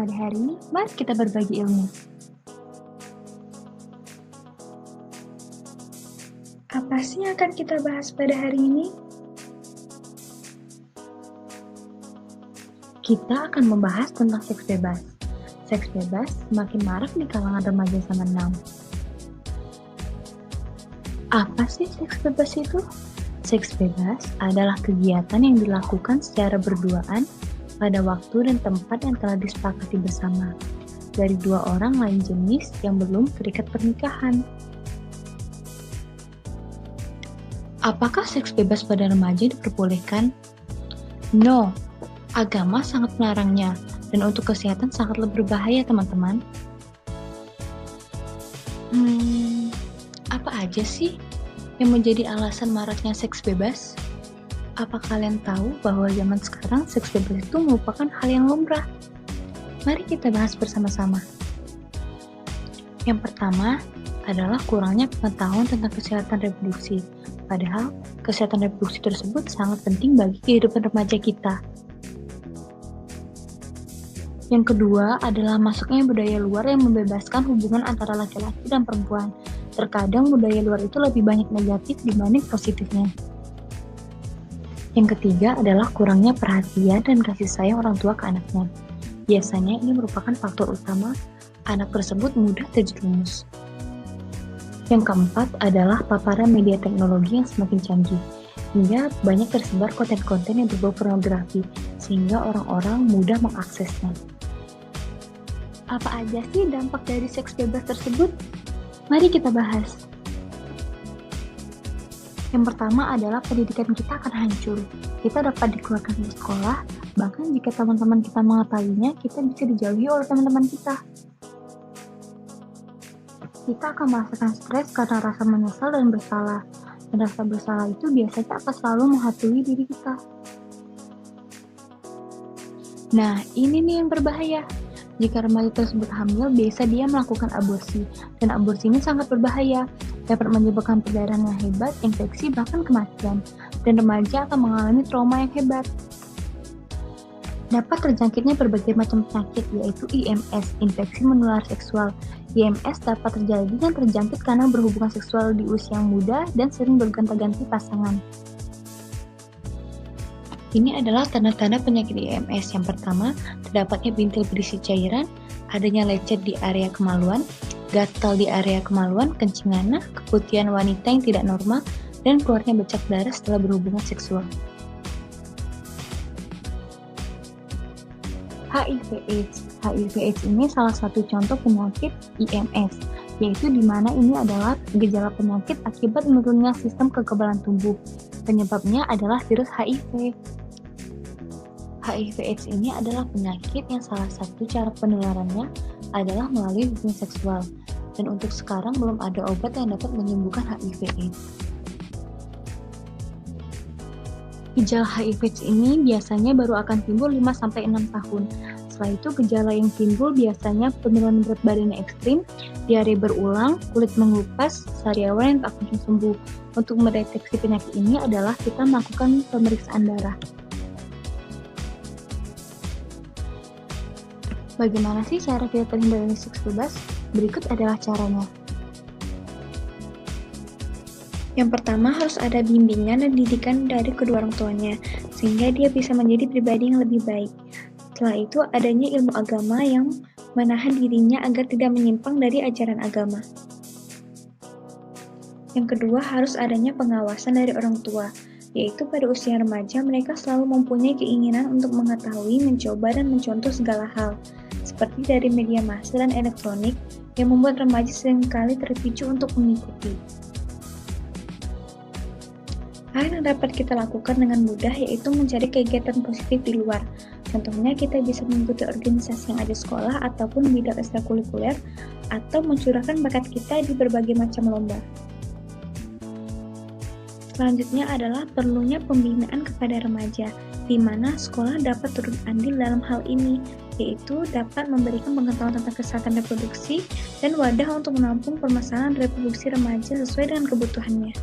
Pada hari ini, mari kita berbagi ilmu. Apa sih yang akan kita bahas pada hari ini? Kita akan membahas tentang seks bebas. Seks bebas semakin marak di kalangan remaja zaman now. Apa sih seks bebas itu? Seks bebas adalah kegiatan yang dilakukan secara berduaan pada waktu dan tempat yang telah disepakati bersama dari dua orang lain jenis yang belum terikat pernikahan. Apakah seks bebas pada remaja diperbolehkan? No, agama sangat melarangnya dan untuk kesehatan sangatlah berbahaya, teman-teman. Apa aja sih yang menjadi alasan maraknya seks bebas? Apa kalian tahu bahwa zaman sekarang seks bebas itu merupakan hal yang lumrah? Mari kita bahas bersama-sama. Yang pertama adalah kurangnya pengetahuan tentang kesehatan reproduksi. Padahal, kesehatan reproduksi tersebut sangat penting bagi kehidupan remaja kita. Yang kedua adalah masuknya budaya luar yang membebaskan hubungan antara laki-laki dan perempuan. Terkadang budaya luar itu lebih banyak negatif dibanding positifnya. Yang ketiga adalah kurangnya perhatian dan kasih sayang orang tua ke anaknya. Biasanya ini merupakan faktor utama anak tersebut mudah terjerumus. Yang keempat adalah paparan media teknologi yang semakin canggih, hingga banyak tersebar konten-konten yang berbau pornografi, sehingga orang-orang mudah mengaksesnya. Apa aja sih dampak dari seks bebas tersebut? Mari kita bahas. Yang pertama adalah pendidikan kita akan hancur. Kita dapat dikeluarkan dari sekolah, bahkan jika teman-teman kita mengetahuinya, kita bisa dijauhi oleh teman-teman kita. Kita akan merasakan stres karena rasa menyesal dan bersalah. Dan rasa bersalah itu biasanya akan selalu menghantui diri kita. Nah, ini nih yang berbahaya. Jika remaja tersebut hamil, biasa dia melakukan aborsi. Dan aborsi ini sangat berbahaya. Dapat menyebabkan perdarahan yang hebat, infeksi, bahkan kematian. Dan remaja akan mengalami trauma yang hebat. Dapat terjangkitnya berbagai macam penyakit, yaitu IMS, infeksi menular seksual. IMS dapat terjadi dan terjangkit karena berhubungan seksual di usia yang muda dan sering bergonta-ganti pasangan. Ini adalah tanda-tanda penyakit IMS. Yang pertama, terdapatnya bintil berisi cairan, adanya lecet di area kemaluan, gatal di area kemaluan, kencing nanah, keputihan wanita yang tidak normal, dan keluarnya bercak darah setelah berhubungan seksual. HIV/AIDS. HIV/AIDS ini salah satu contoh penyakit IMS, yaitu di mana ini adalah gejala penyakit akibat menurunnya sistem kekebalan tubuh. Penyebabnya adalah virus HIV. HIV/AIDS ini adalah penyakit yang salah satu cara penularannya adalah melalui hubungan seksual, dan untuk sekarang belum ada obat yang dapat menyembuhkan HIV/AIDS. Gejala HIV/AIDS ini biasanya baru akan timbul 5-6 tahun. Setelah itu gejala yang timbul biasanya penurunan berat badan yang ekstrim, diare berulang, kulit mengelupas, sariawan yang tak kunjung sembuh. Untuk mendeteksi penyakit ini adalah kita melakukan pemeriksaan darah. Bagaimana sih cara kita terhindar dari seks bebas? Berikut adalah caranya. Yang pertama, harus ada bimbingan dan didikan dari kedua orang tuanya, sehingga dia bisa menjadi pribadi yang lebih baik. Setelah itu, adanya ilmu agama yang menahan dirinya agar tidak menyimpang dari ajaran agama. Yang kedua, harus adanya pengawasan dari orang tua, yaitu pada usia remaja mereka selalu mempunyai keinginan untuk mengetahui, mencoba, dan mencontoh segala hal, seperti dari media massa dan elektronik, yang membuat remaja seringkali terpicu untuk mengikuti. Hal yang dapat kita lakukan dengan mudah yaitu mencari kegiatan positif di luar. Contohnya kita bisa mengikuti organisasi yang ada di sekolah ataupun bidang ekstrakurikuler atau mencurahkan bakat kita di berbagai macam lomba. Selanjutnya adalah perlunya pembinaan kepada remaja, di mana sekolah dapat turut andil dalam hal ini, yaitu dapat memberikan pengetahuan tentang kesehatan reproduksi dan wadah untuk menampung permasalahan reproduksi remaja sesuai dengan kebutuhannya.